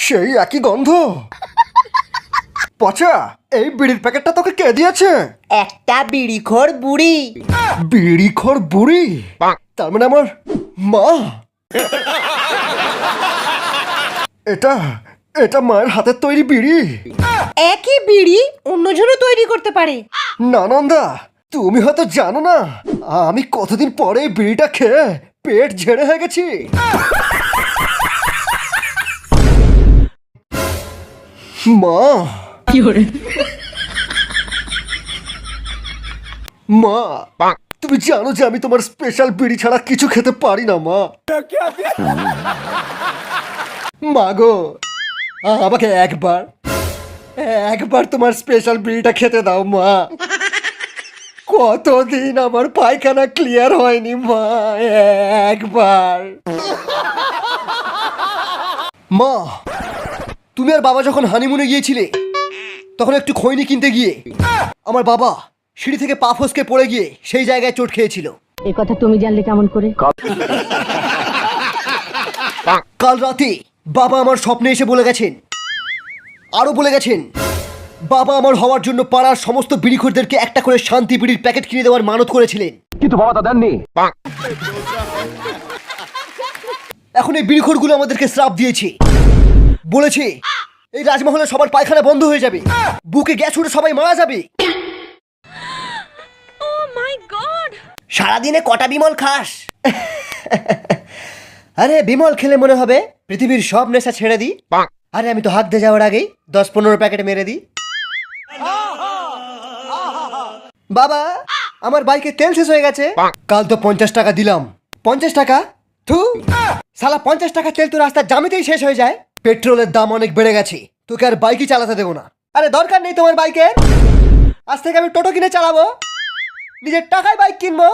সেই একই গন্ধ। পচা, এই বিড়ির প্যাকেটটা তোকে কে দিয়েছে? একটা বিড়িখোর বুড়ি। বিড়িখোর বুড়ি? তার মানে আমার মা। এটা এটা মায়ের হাতের তৈরি বিড়ি। একই বিড়ি অন্যজনও তৈরি করতে পারে। নানন্দা, তুমি হয়তো জানো না আমি কতদিন পরে এই বিড়িটা খেয়ে পেট ঝেড়ে হয়ে গেছি। মা, মা, তুমি জানো যে আমি তোমার স্পেশাল বিড়ি ছাড়া কিছু খেতে পারি না মা। মা গো, আমাকে একবার একবার তোমার স্পেশাল বিড়িটা খেতে দাও মা। কতদিন আমার পায়খানা ক্লিয়ার হয়নি মা, একবার। মা, তুমি আর বাবা যখন হানিমুনে গিয়েছিলে তখন একটু খৈনি কিনতে গিয়ে আমার বাবা সিঁড়ি থেকে পা ফসকে পড়ে গিয়ে সেই জায়গায় চোট খেয়েছিল। এ কথা তুমি জানলে কেমন করে? কাল রাতে বাবা আমার স্বপ্নে এসে বলে গেছেন, আরো বলে গেছেন বাবা আমার হওয়ার জন্য পাড়ার সমস্ত বিড়িখোরদেরকে একটা করে শান্তি বিড়ির প্যাকেট কিনে দেওয়ার মানত করেছিলেন, কিন্তু বাবা তা দেননি। এখন এই বিড়িখোরগুলো আমাদেরকে শ্রাপ দিয়েছে, বলেছে এই রাজমহলে সবার পায়খানা বন্ধ হয়ে যাবে, বুকে গ্যাস উঠে সবাই মারা যাবে। সারাদিনে কটা বিমল খাস? আরে বিমল খেলে মনে হবে পৃথিবীর সব নেশা ছেড়ে দিই। আরে আমি তো হাত দিয়ে যাওয়ার আগেই 10-15 প্যাকেট মেরে দিই। বাবা, আমার বাইকে তেল শেষ হয়ে গেছে। কাল তো 50 টাকা দিলাম। 50 টাকা? থু, শালা 50 টাকা তেল তো রাস্তার জামিতেই শেষ হয়ে যায়। পেট্রোলের দাম অনেক বেড়ে গেছে, তোকে আর বাইকই চালাতে দেবো না। আরে দরকার নেই তোমার বাইকের, আজ থেকে আমি টোটো কিনে চালাবো, নিজের টাকায় বাইক কিনবো।